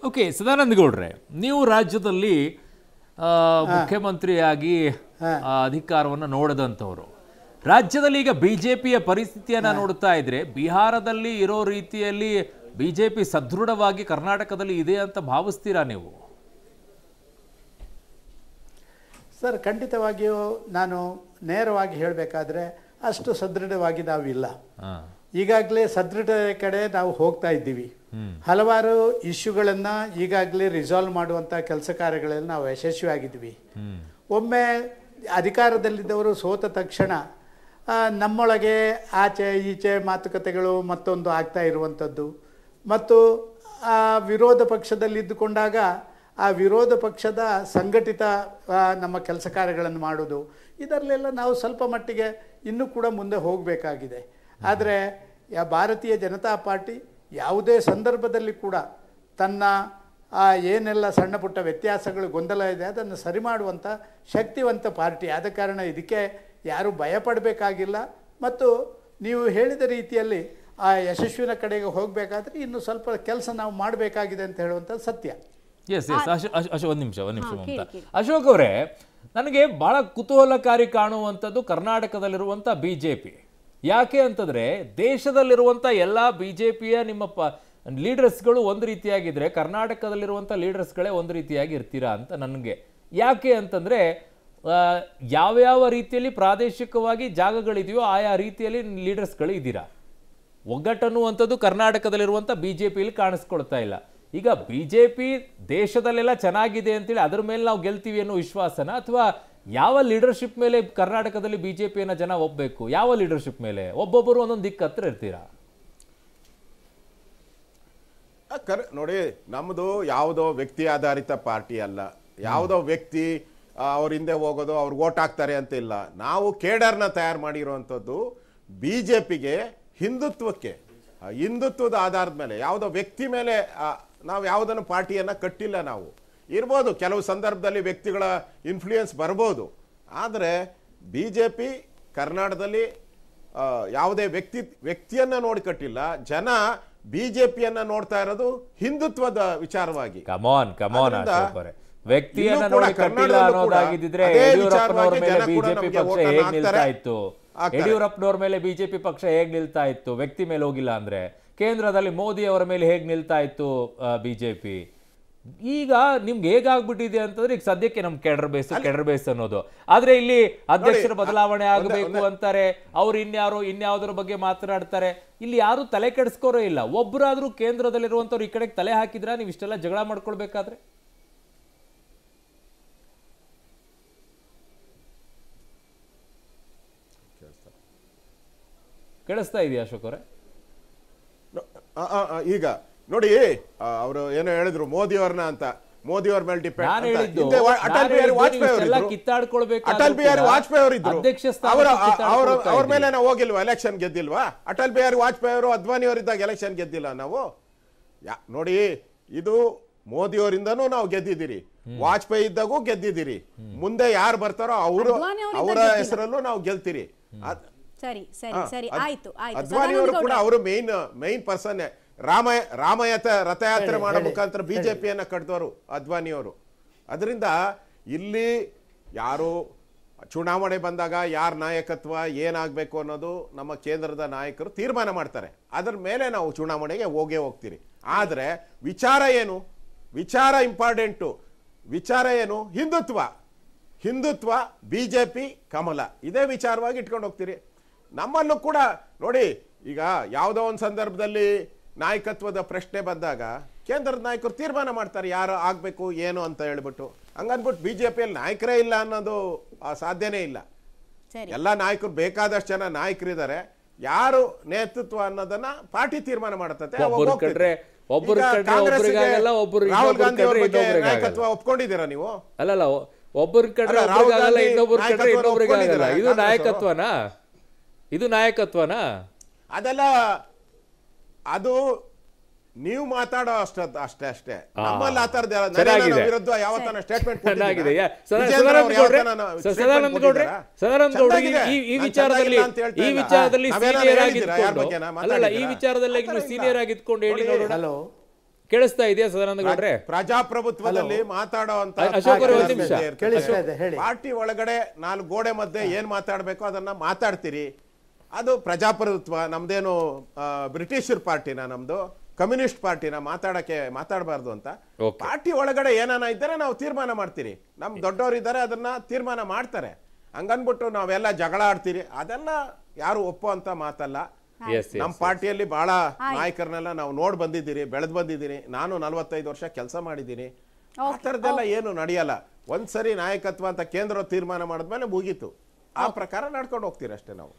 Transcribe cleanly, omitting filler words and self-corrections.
Okay, Sadananda ಗೌಡ್ರೆ, ನೀವು ರಾಜ್ಯದಲ್ಲಿ ಮುಖ್ಯಮಂತ್ರಿಯಾಗಿ ಅಧಿಕಾರವನ್ನು ನೋಡಿದಂಥವ್ರು, ರಾಜ್ಯದಲ್ಲಿ ಈಗ ಬಿಜೆಪಿಯ ಪರಿಸ್ಥಿತಿಯನ್ನ ನೋಡ್ತಾ ಇದ್ರೆ ಬಿಹಾರದಲ್ಲಿ ಇರೋ ರೀತಿಯಲ್ಲಿ ಬಿಜೆಪಿ ಸದೃಢವಾಗಿ ಕರ್ನಾಟಕದಲ್ಲಿ ಇದೆ ಅಂತ ಭಾವಿಸ್ತೀರಾ ನೀವು? ಸರ್, ಖಂಡಿತವಾಗಿಯೂ ನಾನು ನೇರವಾಗಿ ಹೇಳಬೇಕಾದ್ರೆ ಅಷ್ಟು ಸದೃಢವಾಗಿ ನಾವಿಲ್ಲ. ಈಗಾಗಲೇ ಸದೃಢ ಕಡೆ ನಾವು ಹೋಗ್ತಾ ಇದ್ದೀವಿ. ಹಲವಾರು ಇಶ್ಯೂಗಳನ್ನು ಈಗಾಗಲೇ ರಿಸಾಲ್ವ್ ಮಾಡುವಂಥ ಕೆಲಸ ಕಾರ್ಯಗಳಲ್ಲಿ ನಾವು ಯಶಸ್ವಿಯಾಗಿದ್ವಿ. ಒಮ್ಮೆ ಅಧಿಕಾರದಲ್ಲಿದ್ದವರು ಸೋತ ತಕ್ಷಣ ನಮ್ಮೊಳಗೆ ಆಚೆ ಈಚೆ ಮಾತುಕತೆಗಳು ಮತ್ತೊಂದು ಆಗ್ತಾ ಇರುವಂಥದ್ದು, ಮತ್ತು ಆ ವಿರೋಧ ಪಕ್ಷದಲ್ಲಿದ್ದುಕೊಂಡಾಗ ಆ ವಿರೋಧ ಪಕ್ಷದ ಸಂಘಟಿತ ನಮ್ಮ ಕೆಲಸ ಕಾರ್ಯಗಳನ್ನು ಮಾಡೋದು, ಇದರಲ್ಲೆಲ್ಲ ನಾವು ಸ್ವಲ್ಪ ಮಟ್ಟಿಗೆ ಇನ್ನೂ ಕೂಡ ಮುಂದೆ ಹೋಗಬೇಕಾಗಿದೆ. ಆದರೆ ಭಾರತೀಯ ಜನತಾ ಪಾರ್ಟಿ ಯಾವುದೇ ಸಂದರ್ಭದಲ್ಲಿ ಕೂಡ ತನ್ನ ಏನೆಲ್ಲ ಸಣ್ಣ ಪುಟ್ಟ ವ್ಯತ್ಯಾಸಗಳು ಗೊಂದಲ ಇದೆ ಅದನ್ನು ಸರಿ ಮಾಡುವಂಥ ಶಕ್ತಿವಂತ ಪಾರ್ಟಿ. ಆದ ಕಾರಣ ಇದಕ್ಕೆ ಯಾರೂ ಭಯಪಡಬೇಕಾಗಿಲ್ಲ. ಮತ್ತು ನೀವು ಹೇಳಿದ ರೀತಿಯಲ್ಲಿ ಆ ಯಶಸ್ವಿನ ಕಡೆಗೆ ಹೋಗಬೇಕಾದ್ರೆ ಇನ್ನು ಸ್ವಲ್ಪ ಕೆಲಸ ನಾವು ಮಾಡಬೇಕಾಗಿದೆ ಅಂತ ಹೇಳುವಂಥದ್ದು ಸತ್ಯ. ಎಸ್ ಎಸ್ ಒಂದು ನಿಮಿಷ ಮಮತಾ. ಅಶೋಕ್ ಅವರೇ, ನನಗೆ ಬಹಳ ಕುತೂಹಲಕಾರಿ ಕಾಣುವಂಥದ್ದು ಕರ್ನಾಟಕದಲ್ಲಿರುವಂಥ ಬಿಜೆಪಿ. ಯಾಕೆ ಅಂತಂದ್ರೆ ದೇಶದಲ್ಲಿರುವಂಥ ಎಲ್ಲ ಬಿಜೆಪಿಯ ನಿಮ್ಮ ಲೀಡರ್ಸ್ಗಳು ಒಂದು ರೀತಿಯಾಗಿದ್ರೆ ಕರ್ನಾಟಕದಲ್ಲಿರುವಂಥ ಲೀಡರ್ಸ್ಗಳೇ ಒಂದು ರೀತಿಯಾಗಿ ಇರ್ತೀರಾ ಅಂತ ನನಗೆ. ಯಾಕೆ ಅಂತಂದ್ರೆ ಯಾವ್ಯಾವ ರೀತಿಯಲ್ಲಿ ಪ್ರಾದೇಶಿಕವಾಗಿ ಜಾಗಗಳಿದೆಯೋ ಆಯಾ ರೀತಿಯಲ್ಲಿ ಲೀಡರ್ಸ್ಗಳು ಇದ್ದೀರಾ. ಒಗ್ಗಟ್ಟನ್ನುವಂಥದ್ದು ಕರ್ನಾಟಕದಲ್ಲಿರುವಂಥ ಬಿಜೆಪಿಯಲ್ಲಿ ಕಾಣಿಸ್ಕೊಳ್ತಾ ಇಲ್ಲ. ಈಗ ಬಿಜೆಪಿ ದೇಶದಲ್ಲೆಲ್ಲ ಚೆನ್ನಾಗಿದೆ ಅಂತೇಳಿ ಅದ್ರ ಮೇಲೆ ನಾವು ಗೆಲ್ತೀವಿ ಅನ್ನೋ ವಿಶ್ವಾಸನ, ಅಥವಾ ಯಾವ ಲೀಡರ್ಶಿಪ್ ಮೇಲೆ ಕರ್ನಾಟಕದಲ್ಲಿ ಬಿಜೆಪಿಯನ್ನ ಜನ ಒಪ್ಪಬೇಕು? ಯಾವ ಲೀಡರ್ಶಿಪ್ ಮೇಲೆ? ಒಬ್ಬೊಬ್ಬರು ಒಂದೊಂದು ದಿಕ್ಕ ಹತ್ರ ಇರ್ತೀರಾ? ನೋಡಿ, ನಮ್ಮದು ಯಾವುದೋ ವ್ಯಕ್ತಿ ಆಧಾರಿತ ಪಾರ್ಟಿ ಅಲ್ಲ. ಯಾವುದೋ ವ್ಯಕ್ತಿ ಅವ್ರ ಹಿಂದೆ ಹೋಗೋದು, ಅವ್ರಿಗೆ ಓಟ್ ಹಾಕ್ತಾರೆ ಅಂತ ಇಲ್ಲ. ನಾವು ಕೇಡರ್ನ ತಯಾರು ಮಾಡಿರುವಂಥದ್ದು ಬಿಜೆಪಿಗೆ, ಹಿಂದುತ್ವಕ್ಕೆ. ಹಿಂದುತ್ವದ ಆಧಾರದ ಮೇಲೆ, ಯಾವುದೋ ವ್ಯಕ್ತಿ ಮೇಲೆ ನಾವು ಯಾವುದನ್ನು ಪಾರ್ಟಿಯನ್ನು ಕಟ್ಟಿಲ್ಲ. ನಾವು ಇರ್ಬೋದು, ಕೆಲವು ಸಂದರ್ಭದಲ್ಲಿ ವ್ಯಕ್ತಿಗಳ ಇನ್ಫ್ಲೂಯೆನ್ಸ್ ಬರ್ಬೋದು. ಆದರೆ ಬಿಜೆಪಿ ಕರ್ನಾಟಕದಲ್ಲಿ ಯಾವುದೇ ವ್ಯಕ್ತಿಯನ್ನ ನೋಡಿ ಕಟ್ಟಿಲ್ಲ. ಜನ ಬಿಜೆಪಿಯನ್ನ ನೋಡ್ತಾ ಇರೋದು ಹಿಂದುತ್ವದ ವಿಚಾರವಾಗಿ. ವ್ಯಕ್ತಿಯನ್ನ ನೋಡಿ ಕಟ್ಟಿಲ್ಲ ಅನ್ನೋದಾಗಿದ್ರೆ ಯಡಿಯೂರಪ್ಪನವ್ರ ಮೇಲೆ ಬಿಜೆಪಿ ಪಕ್ಷ ಹೇಗ್ ನಿಲ್ತಾ ಇತ್ತು? ಯಡಿಯೂರಪ್ಪನವ್ರ ಮೇಲೆ ಬಿಜೆಪಿ ಪಕ್ಷ ಹೇಗ್ ನಿಲ್ತಾ ಇತ್ತು? ವ್ಯಕ್ತಿ ಮೇಲೆ ಹೋಗಿಲ್ಲ ಅಂದ್ರೆ ಕೇಂದ್ರದಲ್ಲಿ ಮೋದಿ ಅವರ ಮೇಲೆ ಹೇಗ್ ನಿಲ್ತಾ ಇತ್ತು ಬಿಜೆಪಿ? ಈಗ ನಿಮ್ಗೆ ಹೇಗಾಗ್ಬಿಟ್ಟಿದೆ ಅಂತಂದ್ರೆ ಈಗ ಸದ್ಯಕ್ಕೆ ನಮ್ ಕೆಡರ್ ಬೇಸ್ ಅನ್ನೋದು. ಆದ್ರೆ ಇಲ್ಲಿ ಅಧ್ಯಕ್ಷರ ಬದಲಾವಣೆ ಆಗಬೇಕು ಅಂತಾರೆ, ಅವ್ರು ಇನ್ಯಾವುದ್ರ ಬಗ್ಗೆ ಮಾತನಾಡ್ತಾರೆ. ಇಲ್ಲಿ ಯಾರು ತಲೆ ಕೆಡಿಸ್ಕೋರೇ ಇಲ್ಲ. ಒಬ್ಬರಾದ್ರೂ ಕೇಂದ್ರದಲ್ಲಿರುವಂತವ್ರು ಈ ಕಡೆಗೆ ತಲೆ ಹಾಕಿದ್ರ ನೀವು ಇಷ್ಟೆಲ್ಲ ಜಗಳ ಮಾಡ್ಕೊಳ್ಬೇಕಾದ್ರೆ? ಕೇಳಿಸ್ತಾ ಇದೆಯಾ ಅಶೋಕ್ ಅವರೇ? ಈಗ ನೋಡಿ, ಅವರು ಏನೋ ಹೇಳಿದ್ರು ಮೋದಿ ಅವ್ರನ್ನ ಅಂತ. ಮೋದಿ ಅವ್ರ ಮೇಲೆ ಡಿಪೆಂಡ್. ಅಟಲ್ ಬಿಹಾರಿ ವಾಜಪೇಯಿ ಅವರು ಇದ್ರು. ಅವ್ರ ಮೇಲೆ ನಾವು ಹೋಗಿಲ್ವಾ? ಎಲೆಕ್ಷನ್ ಗೆದ್ದಿಲ್ವಾ? ಅಟಲ್ ಬಿಹಾರಿ ವಾಜಪೇಯಿ ಅವರು, ಅದ್ವಾನಿ ಅವರಿದ್ದಾಗ ಎಲೆಕ್ಷನ್ ಗೆದ್ದಿಲ್ಲ ನಾವು. ನೋಡಿ, ಇದು ಮೋದಿ ಅವರಿಂದನೂ ನಾವು ಗೆದ್ದಿದ್ದೀರಿ, ವಾಜಪೇಯಿ ಇದ್ದಾಗೂ ಗೆದ್ದಿದ್ದೀರಿ. ಮುಂದೆ ಯಾರು ಬರ್ತಾರೋ ಅವರ ಹೆಸರಲ್ಲೂ ನಾವು ಗೆಲ್ತೀರಿ. ಅದ್ವಾನಿ ಅವರು ಕೂಡ ಅವರು ಮೈನ್ ಪರ್ಸನ್. ರಥಯಾತ್ರೆ ಮಾಡೋ ಮುಖಾಂತರ ಬಿಜೆಪಿಯನ್ನ ಕಟ್ಟಿದವರು ಅದ್ವಾನಿ ಅವರು. ಅದರಿಂದ ಇಲ್ಲಿ ಯಾರು ಚುನಾವಣೆ ಬಂದಾಗ ಯಾರ ನಾಯಕತ್ವ ಏನಾಗಬೇಕು ಅನ್ನೋದು ನಮ್ಮ ಕೇಂದ್ರದ ನಾಯಕರು ತೀರ್ಮಾನ ಮಾಡ್ತಾರೆ. ಅದರ ಮೇಲೆ ನಾವು ಚುನಾವಣೆಗೆ ಹೋಗ್ತೀರಿ. ಆದರೆ ವಿಚಾರ ಏನು? ವಿಚಾರ ಇಂಪಾರ್ಟೆಂಟು. ವಿಚಾರ ಏನು? ಹಿಂದುತ್ವ ಬಿಜೆಪಿ ಕಮಲ, ಇದೇ ವಿಚಾರವಾಗಿ ಇಟ್ಕೊಂಡು ಹೋಗ್ತೀರಿ. ನಮ್ಮಲ್ಲೂ ಕೂಡ ನೋಡಿ, ಈಗ ಯಾವುದೋ ಒಂದು ಸಂದರ್ಭದಲ್ಲಿ ನಾಯಕತ್ವದ ಪ್ರಶ್ನೆ ಬಂದಾಗ ಕೇಂದ್ರದ ನಾಯಕರು ತೀರ್ಮಾನ ಮಾಡ್ತಾರೆ ಯಾರು ಆಗ್ಬೇಕು ಏನು ಅಂತ ಹೇಳ್ಬಿಟ್ಟು. ಹಂಗನ್ಬಿಟ್ಟು ಬಿಜೆಪಿಯಲ್ಲಿ ನಾಯಕರೇ ಇಲ್ಲ ಅನ್ನೋದು ಸಾಧ್ಯನೇ ಇಲ್ಲ. ಎಲ್ಲ ನಾಯಕರು, ಬೇಕಾದಷ್ಟು ಜನ ನಾಯಕರಿದ್ದಾರೆ. ಯಾರು ನೇತೃತ್ವ ಅನ್ನೋದನ್ನ ಪಾರ್ಟಿ ತೀರ್ಮಾನ ಮಾಡುತ್ತೆ. ರಾಹುಲ್ ಗಾಂಧಿ ಅವ್ರ ಬಗ್ಗೆ ನಾಯಕತ್ವ ಒಪ್ಕೊಂಡಿದ್ದೀರಾ ನೀವು? ಅಲ್ಲಲ್ಲ, ಒಬ್ಬರ ಕಡೆ ಇನ್ನೊಬ್ರಿಗಾಗಲ್ಲ. ಇದು ನಾಯಕತ್ವನಾ? ಅದೆಲ್ಲ ಅದು ನೀವು ಮಾತಾಡೋ ಅಷ್ಟೇ. ನಮ್ಮಲ್ಲಿ ಆ ಥರದ ವಿರುದ್ಧ ಯಾವತ್ತನ ಸ್ಟೇಟ್ಮೆಂಟ್ ಸೀನಿಯರ್ ಆಗಿದ್ಕೊಂಡು ಹೇಳಿ ನೋಡೋಣ. ಕೇಳಿಸ್ತಾ ಇದೆಯಾ ಸದಾನಂದ ಗೌಡ್ರೆ? ಪ್ರಜಾಪ್ರಭುತ್ವದಲ್ಲಿ ಮಾತಾಡುವಂತ ಅಶೋಕ್ ಅವರೇ, ಒಂದು ನಿಮಿಷ. ಕೇಳಿಸ್ತಾ ಇದೆ, ಹೇಳಿ. ಪಾರ್ಟಿ ಒಳಗಡೆ 4 ಗೋಡೆ ಮಧ್ಯೆ ಏನ್ ಮಾತಾಡ್ಬೇಕು ಅದನ್ನ ಮಾತಾಡ್ತೀರಿ. ಅದು ಪ್ರಜಾಪ್ರಭುತ್ವ. ನಮ್ದೇನು ಬ್ರಿಟಿಷರ್ ಪಾರ್ಟಿನ, ನಮ್ದು ಕಮ್ಯುನಿಸ್ಟ್ ಪಾರ್ಟಿನ ಮಾತಾಡಬಾರ್ದು ಅಂತ. ಪಾರ್ಟಿ ಒಳಗಡೆ ಏನಾನ ಇದ್ದರೆ ನಾವು ತೀರ್ಮಾನ ಮಾಡ್ತೀರಿ. ನಮ್ ದೊಡ್ಡವರು ಇದ್ದಾರೆ, ಅದನ್ನ ತೀರ್ಮಾನ ಮಾಡ್ತಾರೆ. ಹಂಗನ್ಬಿಟ್ಟು ನಾವೆಲ್ಲ ಜಗಳ ಆಡ್ತೀರಿ, ಅದೆಲ್ಲ ಯಾರು ಒಪ್ಪೋ ಅಂತ ಮಾತಲ್ಲ. ನಮ್ಮ ಪಾರ್ಟಿಯಲ್ಲಿ ಬಹಳ ನಾಯಕರನ್ನೆಲ್ಲ ನಾವು ನೋಡ್ ಬಂದಿದ್ದೀರಿ, ಬೆಳೆದ್ ಬಂದಿದ್ದೀನಿ. ನಾನು 45 ವರ್ಷ ಕೆಲಸ ಮಾಡಿದ್ದೀನಿ. ಆ ಥರದ್ದೆಲ್ಲ ಏನು ನಡೆಯಲ್ಲ. ಒಂದ್ಸರಿ ನಾಯಕತ್ವ ಅಂತ ಕೇಂದ್ರ ತೀರ್ಮಾನ ಮಾಡಿದ್ಮೇಲೆ ಮುಗೀತು. ಆ ಪ್ರಕಾರ ನಡ್ಕೊಂಡು ಹೋಗ್ತೀರಿ ಅಷ್ಟೇ ನಾವು.